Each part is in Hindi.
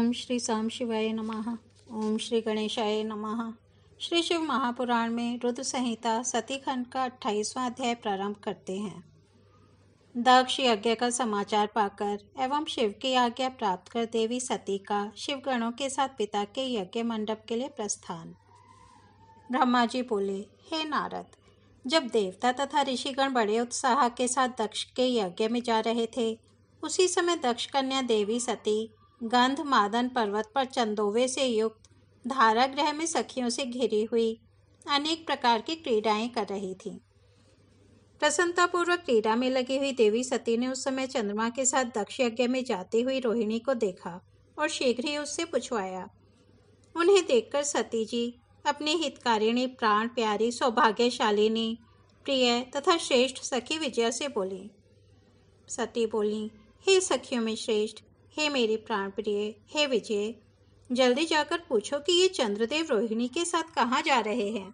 ओम श्री साम शिवाय नमः। ओम श्री गणेशाय नमः। श्री शिव महापुराण में रुद्र संहिता सती खंड का 28वां अध्याय प्रारंभ करते हैं। दक्ष यज्ञ का समाचार पाकर एवं शिव की आज्ञा प्राप्त कर देवी सती का शिवगणों के साथ पिता के यज्ञ मंडप के लिए प्रस्थान। ब्रह्मा जी बोले, हे नारद, जब देवता तथा ऋषिगण बड़े उत्साह के साथ दक्ष के यज्ञ में जा रहे थे, उसी समय दक्ष कन्या देवी सती गंध मादन पर्वत पर चंदोवे से युक्त धारागृह में सखियों से घिरी हुई अनेक प्रकार की क्रीड़ाएं कर रही थी। प्रसन्नतापूर्वक क्रीड़ा में लगी हुई देवी सती ने उस समय चंद्रमा के साथ दक्ष यज्ञ में जाती हुई रोहिणी को देखा और शीघ्र ही उससे पूछवाया। उन्हें देखकर सती जी अपनी हितकारिणी, प्राण प्यारी, सौभाग्यशालिनी, प्रिय तथा श्रेष्ठ सखी विजया से बोली। सती बोली, हे सखियों में श्रेष्ठ, हे मेरी प्राण प्रिय, हे विजय, जल्दी जाकर पूछो कि ये चंद्रदेव रोहिणी के साथ कहाँ जा रहे हैं।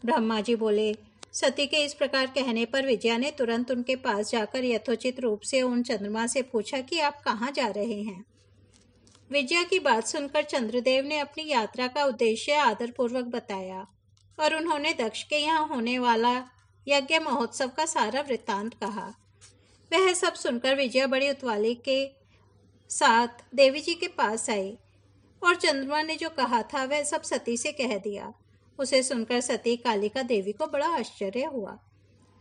ब्रह्मा जी बोले। सती के इस प्रकार कहने पर विजया ने तुरंत उनके पास जाकर यथोचित रूप से उन चंद्रमा से पूछा कि आप कहाँ जा रहे हैं। विजया की बात सुनकर चंद्रदेव ने अपनी यात्रा का उद्देश्य आदरपूर्वक बताया और उन्होंने दक्ष के यहाँ होने वाला यज्ञ महोत्सव का सारा वृत्तांत कहा। वह सब सुनकर विजया बड़ी उत्वाली के साथ देवी जी के पास आई और चंद्रमा ने जो कहा था वह सब सती से कह दिया। उसे सुनकर सती कालिका देवी को बड़ा आश्चर्य हुआ।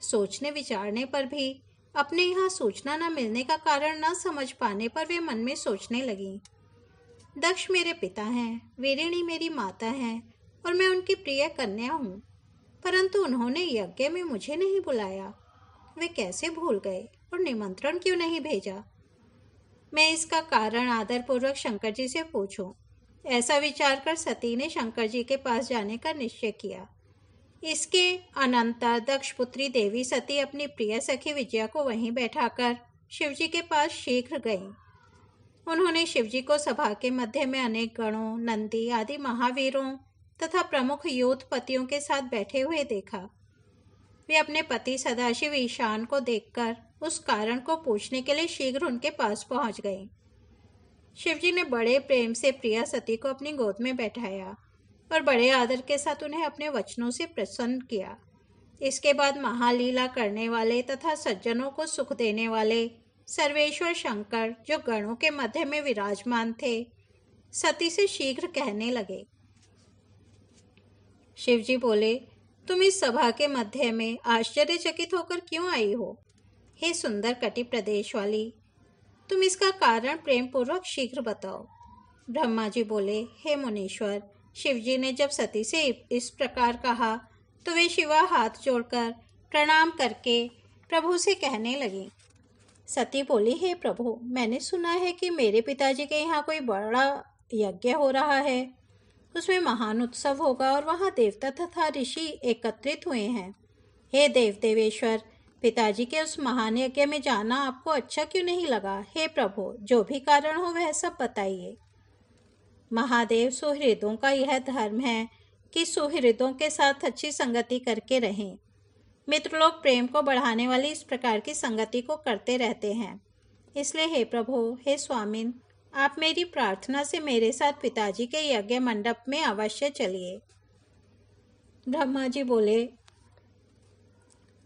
सोचने विचारने पर भी अपने यहाँ सूचना न मिलने का कारण न समझ पाने पर वे मन में सोचने लगी। दक्ष मेरे पिता हैं, वीरिणी मेरी माता हैं और मैं उनकी प्रिय कन्या हूँ, परंतु उन्होंने यज्ञ में मुझे नहीं बुलाया। वे कैसे भूल गए और निमंत्रण क्यों नहीं भेजा? मैं इसका कारण आदरपूर्वक शंकर जी से पूछूं। ऐसा विचार कर सती ने शंकर जी के पास जाने का निश्चय किया। इसके अनंतर दक्षपुत्री देवी सती अपनी प्रिय सखी विजया को वहीं बैठाकर शिवजी के पास शीघ्र गईं। उन्होंने शिवजी को सभा के मध्य में अनेक गणों, नंदी आदि महावीरों तथा प्रमुख योद्धपतियों के साथ बैठे हुए देखा। वे अपने पति सदाशिव ईशान को देखकर उस कारण को पूछने के लिए शीघ्र उनके पास पहुंच गए। शिवजी ने बड़े प्रेम से प्रिया सती को अपनी गोद में बैठाया और बड़े आदर के साथ उन्हें अपने वचनों से प्रसन्न किया। इसके बाद महालीला करने वाले तथा सज्जनों को सुख देने वाले सर्वेश्वर शंकर, जो गणों के मध्य में विराजमान थे, सती से शीघ्र कहने लगे। शिवजी बोले, तुम इस सभा के मध्य में आश्चर्यचकित होकर क्यों आई हो? हे सुंदर कटि प्रदेश वाली, तुम इसका कारण प्रेम पूर्वक शीघ्र बताओ। ब्रह्मा जी बोले, हे मुनीश्वर, शिवजी ने जब सती से इस प्रकार कहा तो वे शिवा हाथ जोड़कर प्रणाम करके प्रभु से कहने लगी। सती बोली, हे प्रभु, मैंने सुना है कि मेरे पिताजी के यहाँ कोई बड़ा यज्ञ हो रहा है। उसमें महान उत्सव होगा और वहाँ देवता तथा ऋषि एकत्रित हुए हैं। हे देव देवेश्वर, पिताजी के उस महान यज्ञ में जाना आपको अच्छा क्यों नहीं लगा? हे प्रभु, जो भी कारण हो वह सब बताइए। महादेव, सुहृदों का यह धर्म है कि सुहृदों के साथ अच्छी संगति करके रहें। मित्रलोग प्रेम को बढ़ाने वाली इस प्रकार की संगति को करते रहते हैं। इसलिए हे प्रभु, हे स्वामिन, आप मेरी प्रार्थना से मेरे साथ पिताजी के यज्ञ मंडप में अवश्य चलिए। ब्रह्मा जी बोले।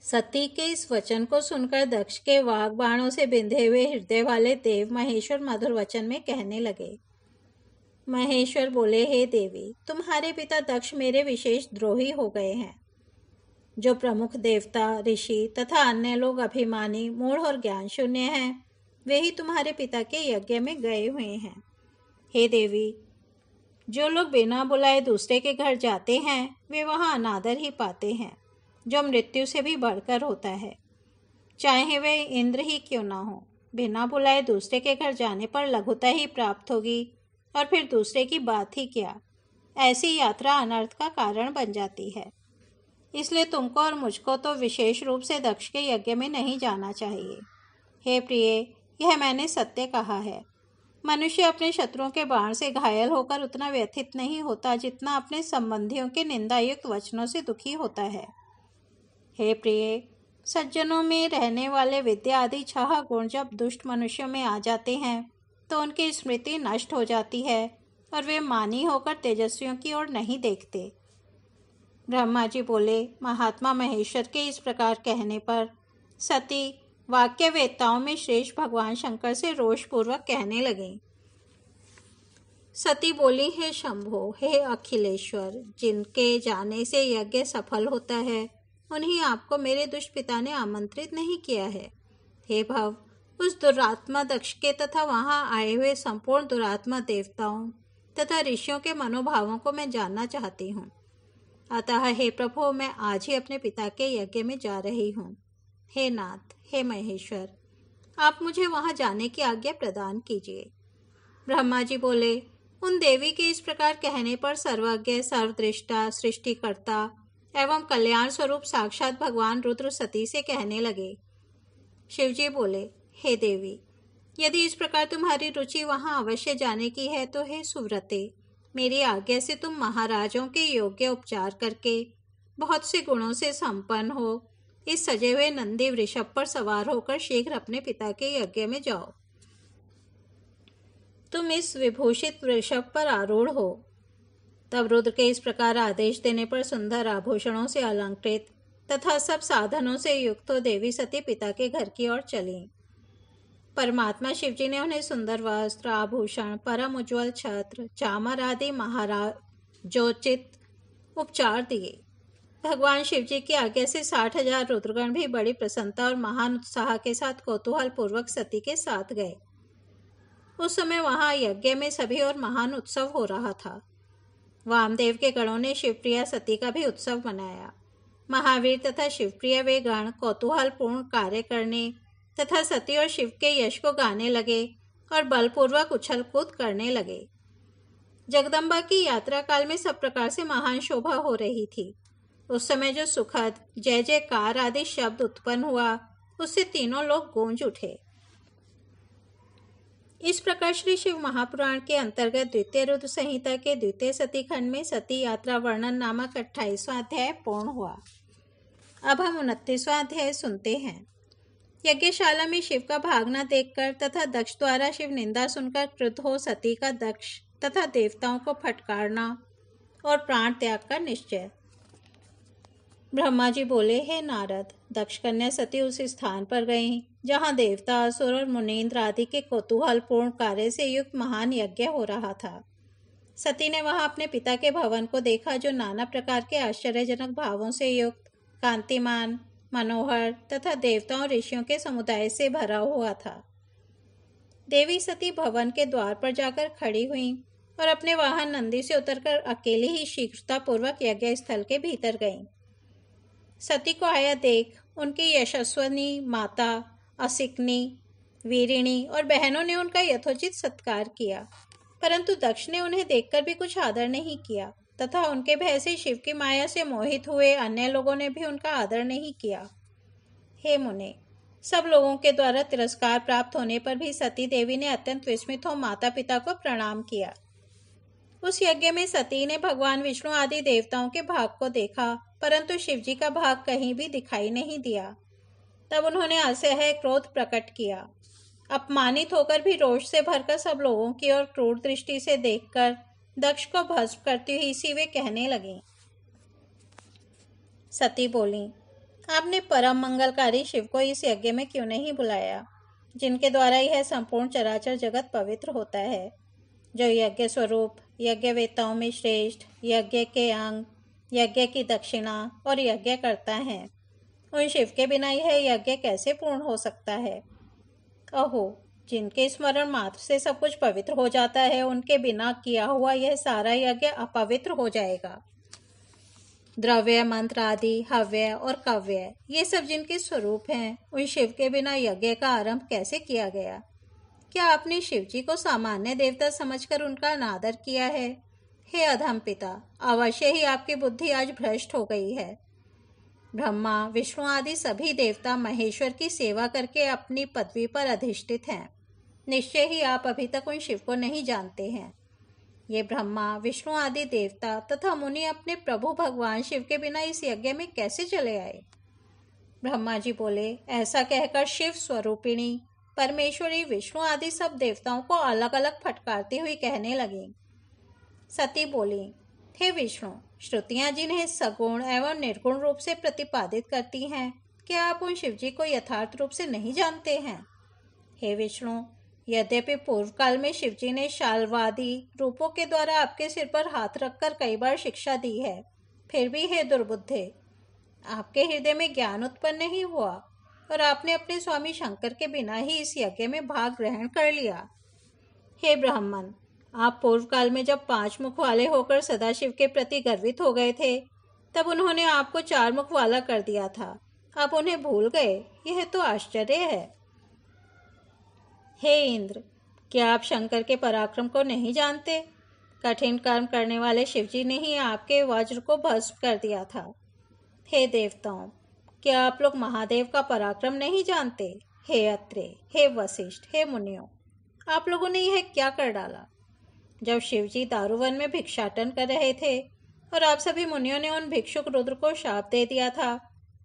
सती के इस वचन को सुनकर दक्ष के वाग बाणों से बिंधे हुए हृदय वाले देव महेश्वर मधुर वचन में कहने लगे। महेश्वर बोले, हे देवी, तुम्हारे पिता दक्ष मेरे विशेष द्रोही हो गए हैं। जो प्रमुख देवता, ऋषि तथा अन्य लोग अभिमानी, मूढ़ और ज्ञान शून्य हैं, वे ही तुम्हारे पिता के यज्ञ में गए हुए हैं। हे देवी, जो लोग बिना बुलाए दूसरे के घर जाते हैं वे वहाँ अनादर ही पाते हैं, जो मृत्यु से भी बढ़कर होता है। चाहे वे इंद्र ही क्यों ना हो, बिना बुलाए दूसरे के घर जाने पर लघुता ही प्राप्त होगी और फिर दूसरे की बात ही क्या। ऐसी यात्रा अनर्थ का कारण बन जाती है। इसलिए तुमको और मुझको तो विशेष रूप से दक्ष के यज्ञ में नहीं जाना चाहिए। हे प्रिय, यह मैंने सत्य कहा है। मनुष्य अपने शत्रुओं के बाण से घायल होकर उतना व्यथित नहीं होता जितना अपने संबंधियों के निंदायुक्त वचनों से दुखी होता है। हे प्रिय, सज्जनों में रहने वाले विद्या आदि 6 गुण जब दुष्ट मनुष्यों में आ जाते हैं तो उनकी स्मृति नष्ट हो जाती है और वे मानी होकर तेजस्वियों की ओर नहीं देखते। ब्रह्मा जी बोले, महात्मा महेश्वर के इस प्रकार कहने पर सती वाक्यवेत्ताओं में श्रेष्ठ भगवान शंकर से रोषपूर्वक कहने लगी। सती बोली, हे शंभो, हे अखिलेश्वर, जिनके जाने से यज्ञ सफल होता है उन्हीं आपको मेरे दुष्ट पिता ने आमंत्रित नहीं किया है। हे भव, उस दुरात्मा दक्ष के तथा वहां आए हुए संपूर्ण दुरात्मा देवताओं तथा ऋषियों के मनोभावों को मैं जानना चाहती हूँ। अतः हे प्रभु, मैं आज ही अपने पिता के यज्ञ में जा रही हूँ। हे नाथ, हे महेश्वर, आप मुझे वहां जाने की आज्ञा प्रदान कीजिए। ब्रह्मा जी बोले, उन देवी के इस प्रकार कहने पर सर्वज्ञ, सर्वदृष्टा, सृष्टिकर्ता एवं कल्याण स्वरूप साक्षात भगवान रुद्र सती से कहने लगे। शिवजी बोले, हे देवी, यदि इस प्रकार तुम्हारी रुचि वहां अवश्य जाने की है तो हे सुव्रते, मेरी आज्ञा से तुम महाराजों के योग्य उपचार करके बहुत से गुणों से संपन्न हो इस सजे हुए नंदी वृषभ पर सवार होकर शीघ्र अपने पिता के यज्ञ में जाओ। तुम इस विभूषित वृषभ पर आरूढ़ हो। तब रुद्र के इस प्रकार आदेश देने पर सुंदर आभूषणों से अलंकृत तथा सब साधनों से युक्त हो देवी सती पिता के घर की ओर चली। परमात्मा शिवजी ने उन्हें सुंदर वस्त्र, आभूषण, परम उज्ज्वल छत्र, चामर आदि महाराजोचित उपचार दिए। भगवान शिवजी की आज्ञा से 60,000 रुद्रगण भी बड़ी प्रसन्नता और महान उत्साह के साथ कौतूहल पूर्वक सती के साथ गए। उस समय वहां यज्ञ में सभी और महान उत्सव हो रहा था। वामदेव के गणों ने शिवप्रिया सती का भी उत्सव मनाया। महावीर तथा शिवप्रिय वे गण कौतूहलपूर्ण कार्य करने तथा सती और शिव के यश को गाने लगे और बलपूर्वक उछल कूद करने लगे। जगदम्बा की यात्रा काल में सब प्रकार से महान शोभा हो रही थी। उस समय जो सुखद जय जयकार आदि शब्द उत्पन्न हुआ, उससे तीनों लोग गूंज उठे। इस प्रकार श्री शिव महापुराण के अंतर्गत द्वितीय रुद्र संहिता के द्वितीय सती खंड में सती यात्रा वर्णन नामक 28वां अध्याय पूर्ण हुआ। अब हम 29वां अध्याय सुनते हैं। यज्ञशाला में शिव का भागना देखकर तथा दक्ष द्वारा शिव निंदा सुनकर क्रुद्ध हो सती का दक्ष तथा देवताओं को फटकारना और प्राण त्याग का निश्चय। ब्रह्मा जी बोले, हे नारद, दक्ष कन्या सती उस स्थान पर गईं जहाँ देवता, असुर और मुनीन्द्र आदि के कौतूहलपूर्ण कार्य से युक्त महान यज्ञ हो रहा था। सती ने वहां अपने पिता के भवन को देखा, जो नाना प्रकार के आश्चर्यजनक भावों से युक्त, कांतिमान, मनोहर तथा देवताओं ऋषियों के समुदाय से भरा हुआ था। देवी सती भवन के द्वार पर जाकर खड़ी हुई और अपने वाहन नंदी से उतरकर अकेली ही शीघ्रतापूर्वक यज्ञ स्थल के भीतर गईं। सती को आया देख उनकी यशस्वनी माता, असिकनी, वीरिणी और बहनों ने उनका यथोचित सत्कार किया, परंतु दक्ष ने उन्हें देखकर भी कुछ आदर नहीं किया तथा उनके भय से शिव की माया से मोहित हुए अन्य लोगों ने भी उनका आदर नहीं किया। हे मुने, सब लोगों के द्वारा तिरस्कार प्राप्त होने पर भी सती देवी ने अत्यंत विस्मित हो माता पिता को प्रणाम किया। उस यज्ञ में सती ने भगवान विष्णु आदि देवताओं के भाग को देखा, परंतु शिवजी का भाग कहीं भी दिखाई नहीं दिया। तब उन्होंने असह्य क्रोध प्रकट किया। अपमानित होकर भी रोष से भरकर सब लोगों की ओर क्रूर दृष्टि से देखकर दक्ष को भस्म करती हुई सी वे कहने लगी। सती बोली, आपने परम मंगलकारी शिव को इस यज्ञ में क्यों नहीं बुलाया, जिनके द्वारा यह संपूर्ण चराचर जगत पवित्र होता है, जो यज्ञ स्वरूप, यज्ञवेत्ताओं में श्रेष्ठ, यज्ञ के अंग, यज्ञ की दक्षिणा और यज्ञ करता है। उन शिव के बिना यह यज्ञ कैसे पूर्ण हो सकता है? अहो, जिनके स्मरण मात्र से सब कुछ पवित्र हो जाता है, उनके बिना किया हुआ यह सारा यज्ञ अपवित्र हो जाएगा। द्रव्य, मंत्र आदि, हव्य और कव्य, ये सब जिनके स्वरूप हैं, उन शिव के बिना यज्ञ का आरंभ कैसे किया गया? क्या आपने शिवजी को सामान्य देवता समझकर उनका अनादर किया है? हे अधम पिता, अवश्य ही आपकी बुद्धि आज भ्रष्ट हो गई है। ब्रह्मा, विष्णु आदि सभी देवता महेश्वर की सेवा करके अपनी पदवी पर अधिष्ठित हैं। निश्चय ही आप अभी तक उन शिव को नहीं जानते हैं। ये ब्रह्मा, विष्णु आदि देवता तथा मुनि अपने प्रभु भगवान शिव के बिना इस यज्ञ में कैसे चले आए? ब्रह्मा जी बोले, ऐसा कहकर शिव स्वरूपिणी परमेश्वरी, विष्णु आदि सब देवताओं को अलग अलग फटकारती हुई कहने लगी। सती बोली, हे विष्णु, श्रुतियां जिन्हें सगुण एवं निर्गुण रूप से प्रतिपादित करती हैं, क्या आप उन शिवजी को यथार्थ रूप से नहीं जानते हैं? हे विष्णु, यद्यपि पूर्व काल में शिवजी ने शाल्वादि रूपों के द्वारा आपके सिर पर हाथ रखकर कई बार शिक्षा दी है, फिर भी हे दुर्बुद्धे, आपके हृदय में ज्ञान उत्पन्न नहीं हुआ और आपने अपने स्वामी शंकर के बिना ही इस यज्ञ में भाग ग्रहण कर लिया। हे ब्राह्मण, आप पूर्व काल में जब 5 मुख वाले होकर सदाशिव के प्रति गर्वित हो गए थे, तब उन्होंने आपको 4 मुख वाला कर दिया था। आप उन्हें भूल गए, यह तो आश्चर्य है। हे इंद्र, क्या आप शंकर के पराक्रम को नहीं जानते? कठिन कर्म करने वाले शिवजी ने ही आपके वज्र को भस्म कर दिया था। हे देवताओं, क्या आप लोग महादेव का पराक्रम नहीं जानते? हे अत्रे, हे वशिष्ठ, हे मुनियों, आप लोगों ने यह क्या कर डाला? जब शिवजी दारुवन में भिक्षाटन कर रहे थे और आप सभी मुनियों ने उन भिक्षुक रुद्र को शाप दे दिया था,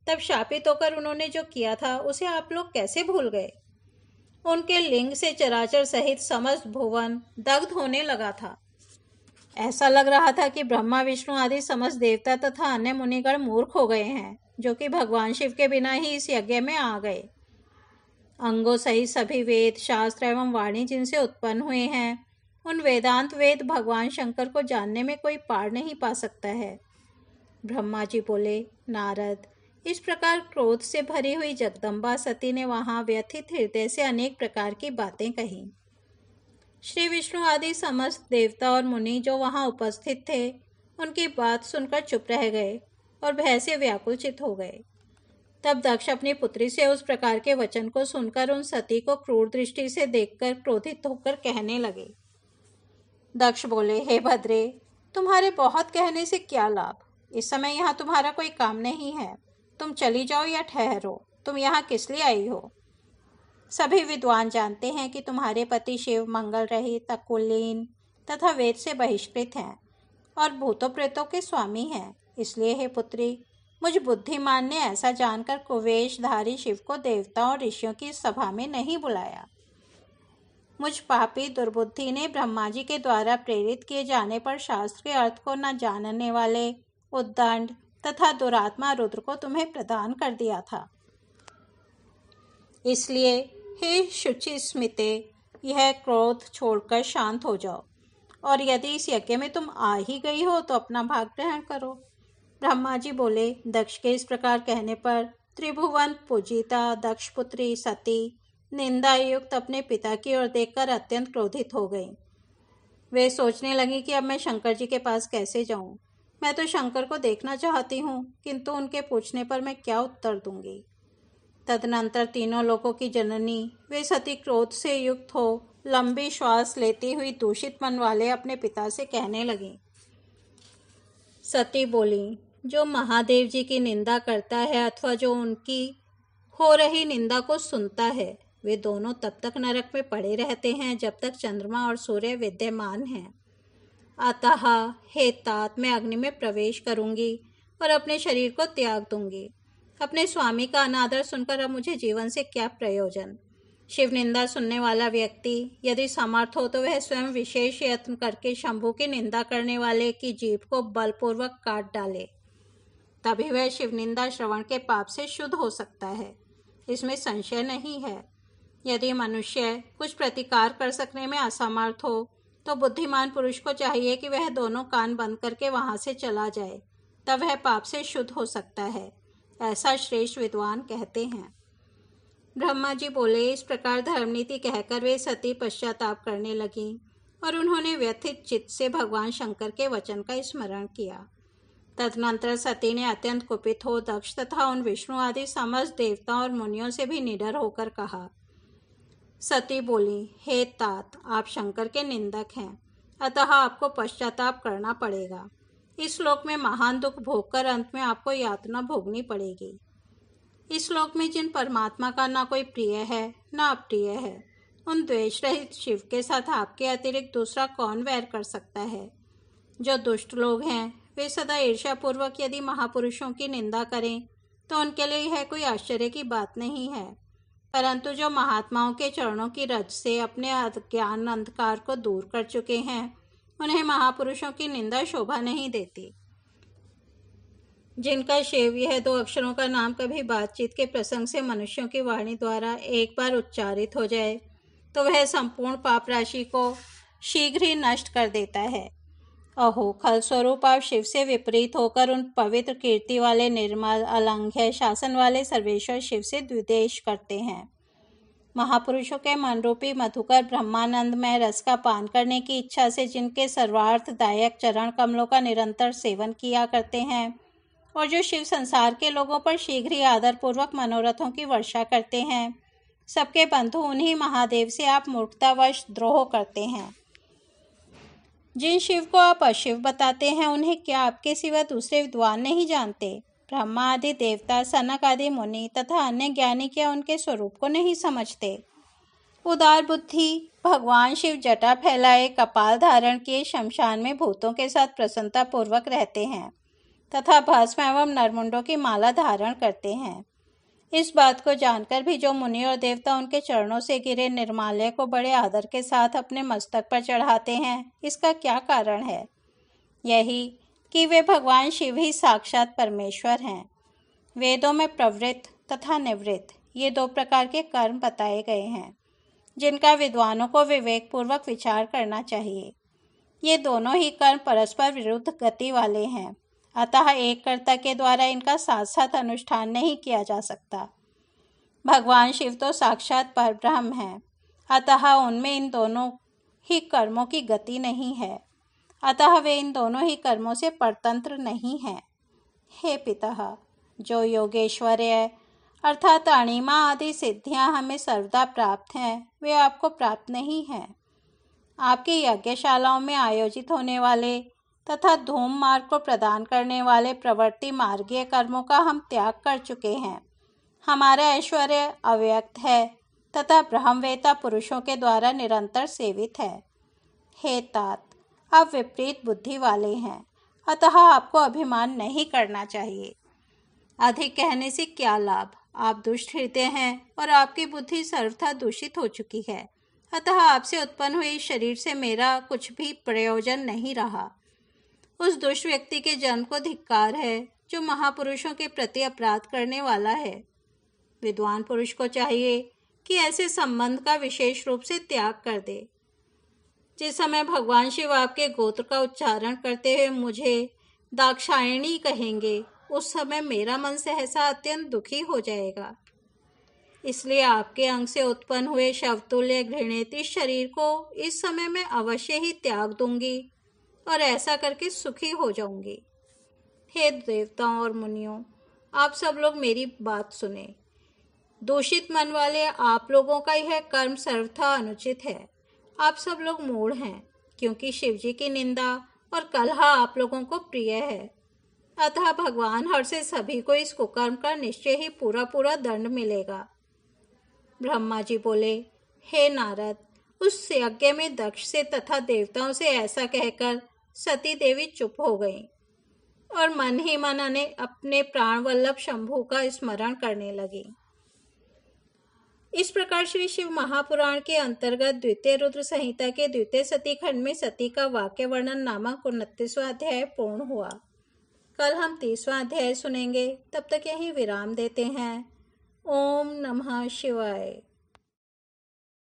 तब शापित होकर उन्होंने जो किया था उसे आप लोग कैसे भूल गए? उनके लिंग से चराचर सहित समस्त भुवन दग्ध होने लगा था। ऐसा लग रहा था कि ब्रह्मा, विष्णु आदि समस्त देवता तथा अन्य मुनिगण मूर्ख हो गए हैं, जो कि भगवान शिव के बिना ही इस यज्ञ में आ गए। अंगों सहित सभी वेद, शास्त्र एवं वाणी जिनसे उत्पन्न हुए हैं, उन वेदांत वेद भगवान शंकर को जानने में कोई पार नहीं पा सकता है। ब्रह्मा जी बोले, नारद, इस प्रकार क्रोध से भरी हुई जगदम्बा सती ने वहां व्यथित हृदय से अनेक प्रकार की बातें कही। श्री विष्णु आदि समस्त देवता और मुनि जो वहां उपस्थित थे, उनकी बात सुनकर चुप रह गए और भय से व्याकुलचित हो गए। तब दक्ष अपनी पुत्री से उस प्रकार के वचन को सुनकर उन सती को क्रूर दृष्टि से देखकर क्रोधित होकर कहने लगे। दक्ष बोले, हे भद्रे, तुम्हारे बहुत कहने से क्या लाभ? इस समय यहाँ तुम्हारा कोई काम नहीं है। तुम चली जाओ या ठहरो। तुम यहाँ किस लिए आई हो? सभी विद्वान जानते हैं कि तुम्हारे पति शिव मंगल रहित, अकुलीन तथा वेद से बहिष्कृत हैं और भूतों प्रेतों के स्वामी हैं। इसलिए हे पुत्री, मुझ बुद्धिमान ने ऐसा जानकर कुवेशधारी शिव को देवताओं और ऋषियों की सभा में नहीं बुलाया। मुझ पापी दुर्बुद्धि ने ब्रह्मा जी के द्वारा प्रेरित किए जाने पर शास्त्र के अर्थ को न जानने वाले उद्दंड तथा दुरात्मा रुद्र को तुम्हें प्रदान कर दिया था। इसलिए हे शुचि स्मिते, यह क्रोध छोड़कर शांत हो जाओ और यदि इस यज्ञ में तुम आ ही गई हो तो अपना भाग ग्रहण करो। ब्रह्मा जी बोले, दक्ष के इस प्रकार कहने पर त्रिभुवन पूजिता दक्ष पुत्री सती निंदा युक्त अपने पिता की ओर देखकर अत्यंत क्रोधित हो गई। वे सोचने लगी कि अब मैं शंकर जी के पास कैसे जाऊं। मैं तो शंकर को देखना चाहती हूँ, किंतु उनके पूछने पर मैं क्या उत्तर दूंगी। तदनंतर तीनों लोगों की जननी वे सती क्रोध से युक्त हो लंबी श्वास लेती हुई दूषित मन वाले अपने पिता से कहने लगी। सती बोली, जो महादेव जी की निंदा करता है अथवा जो उनकी हो रही निंदा को सुनता है, वे दोनों तब तक नरक में पड़े रहते हैं जब तक चंद्रमा और सूर्य विद्यमान हैं। अतः हे तात, मैं अग्नि में प्रवेश करूंगी और अपने शरीर को त्याग दूंगी। अपने स्वामी का अनादर सुनकर अब मुझे जीवन से क्या प्रयोजन। शिव निंदा सुनने वाला व्यक्ति यदि समर्थ हो तो वह स्वयं विशेष यत्न करके शंभु की निंदा करने वाले की जीभ को बलपूर्वक काट डाले, तभी वह शिव निंदा श्रवण के पाप से शुद्ध हो सकता है। इसमें संशय नहीं है। यदि मनुष्य कुछ प्रतिकार कर सकने में असमर्थ हो तो बुद्धिमान पुरुष को चाहिए कि वह दोनों कान बंद करके वहां से चला जाए, तब वह पाप से शुद्ध हो सकता है। ऐसा श्रेष्ठ विद्वान कहते हैं। ब्रह्मा जी बोले, इस प्रकार धर्मनीति कहकर वे सती पश्चाताप करने लगी और उन्होंने व्यथित चित्त से भगवान शंकर के वचन का स्मरण किया। तदनंतर सती ने अत्यंत कुपित हो दक्ष तथा उन विष्णु आदि समस्त देवताओं और मुनियों से भी निडर होकर कहा। सती बोली, हे तात, आप शंकर के निंदक हैं, अतः आपको पश्चाताप करना पड़ेगा। इस लोक में महान दुख भोगकर अंत में आपको यातना भोगनी पड़ेगी। इस लोक में जिन परमात्मा का ना कोई प्रिय है ना अप्रिय है, उन द्वेष रहित शिव के साथ आपके अतिरिक्त दूसरा कौन वैर कर सकता है। जो दुष्ट लोग हैं वे सदा ईर्ष्यापूर्वक यदि महापुरुषों की निंदा करें तो उनके लिए यह कोई आश्चर्य की बात नहीं है। परंतु जो महात्माओं के चरणों की रज से अपने अज्ञान अंधकार को दूर कर चुके हैं, उन्हें महापुरुषों की निंदा शोभा नहीं देती। जिनका शिव यह 2 अक्षरों का नाम कभी बातचीत के प्रसंग से मनुष्यों की वाणी द्वारा एक बार उच्चारित हो जाए तो वह संपूर्ण पाप राशि को शीघ्र ही नष्ट कर देता है। अहो, खल स्वरूप आप शिव से विपरीत होकर उन पवित्र कीर्ति वाले निर्मल अलंघ्य शासन वाले सर्वेश्वर शिव से द्वेष करते हैं। महापुरुषों के मनरूपी मधुकर ब्रह्मानंदमय रस का पान करने की इच्छा से जिनके सर्वार्थदायक चरण कमलों का निरंतर सेवन किया करते हैं और जो शिव संसार के लोगों पर शीघ्र ही आदरपूर्वक मनोरथों की वर्षा करते हैं, सबके बंधु उन्हीं महादेव से आप मूर्खतावश द्रोह करते हैं। जिन शिव को आप अशिव बताते हैं, उन्हें क्या आपके सिवा दूसरे विद्वान नहीं जानते? ब्रह्मा आदि देवता, सनक आदि मुनि तथा अन्य ज्ञानी क्या उनके स्वरूप को नहीं समझते? उदार बुद्धि भगवान शिव जटा फैलाए, कपाल धारण किए शमशान में भूतों के साथ प्रसन्नता पूर्वक रहते हैं तथा भस्म एवं नरमुंडों की माला धारण करते हैं। इस बात को जानकर भी जो मुनि और देवता उनके चरणों से गिरे निर्माल्य को बड़े आदर के साथ अपने मस्तक पर चढ़ाते हैं, इसका क्या कारण है? यही कि वे भगवान शिव ही साक्षात परमेश्वर हैं। वेदों में प्रवृत्त तथा निवृत्त ये 2 प्रकार के कर्म बताए गए हैं, जिनका विद्वानों को विवेकपूर्वक विचार करना चाहिए। ये दोनों ही कर्म परस्पर विरुद्ध गति वाले हैं, अतः एक कर्ता के द्वारा इनका साथ साथ अनुष्ठान नहीं किया जा सकता। भगवान शिव तो साक्षात परब्रह्म हैं, अतः उनमें इन दोनों ही कर्मों की गति नहीं है, अतः वे इन दोनों ही कर्मों से परतंत्र नहीं हैं। हे पितः, जो योगेश्वर्य अर्थात अणिमा आदि सिद्धियां हमें सर्वदा प्राप्त हैं, वे आपको प्राप्त नहीं हैं। आपकी यज्ञशालाओं में आयोजित होने वाले तथा धूम मार्ग को प्रदान करने वाले प्रवृत्ति मार्गीय कर्मों का हम त्याग कर चुके हैं। हमारा ऐश्वर्य अव्यक्त है तथा ब्रह्मवेता पुरुषों के द्वारा निरंतर सेवित है। हे तात, आप विपरीत बुद्धि वाले हैं, अतः आपको अभिमान नहीं करना चाहिए। अधिक कहने से क्या लाभ? आप दुष्ट हृदय हैं और आपकी बुद्धि सर्वथा दूषित हो चुकी है, अतः आपसे उत्पन्न हुए शरीर से मेरा कुछ भी प्रयोजन नहीं रहा। उस दुष्ट व्यक्ति के जन्म को धिक्कार है जो महापुरुषों के प्रति अपराध करने वाला है। विद्वान पुरुष को चाहिए कि ऐसे संबंध का विशेष रूप से त्याग कर दे। जिस समय भगवान शिव आपके गोत्र का उच्चारण करते हुए मुझे दाक्षायणी कहेंगे, उस समय मेरा मन सहसा अत्यंत दुखी हो जाएगा। इसलिए आपके अंग से उत्पन्न हुए शवतुल्य घृणित इस शरीर को इस समय मैं अवश्य ही त्याग दूंगी और ऐसा करके सुखी हो जाऊंगी। हे देवताओं और मुनियों, आप सब लोग मेरी बात सुने। दूषित मन वाले आप लोगों का यह कर्म सर्वथा अनुचित है। आप सब लोग मूढ़ हैं, क्योंकि शिवजी की निंदा और कलह आप लोगों को प्रिय है। अतः भगवान हर से सभी को इस कुकर्म का निश्चय ही पूरा पूरा दंड मिलेगा। ब्रह्मा जी बोले, हे नारद, उस यज्ञ में दक्ष से तथा देवताओं से ऐसा कहकर सती देवी चुप हो गईं और मन ही मन अपने प्राण वल्लभ शंभू का स्मरण करने लगी। इस प्रकार श्री शिव महापुराण के अंतर्गत द्वितीय रुद्र संहिता के द्वितीय सती खंड में सती का वाक्य वर्णन नामक 29वां अध्याय पूर्ण हुआ। कल हम 30वां अध्याय सुनेंगे। तब तक यहीं विराम देते हैं। ओम नमः शिवाय।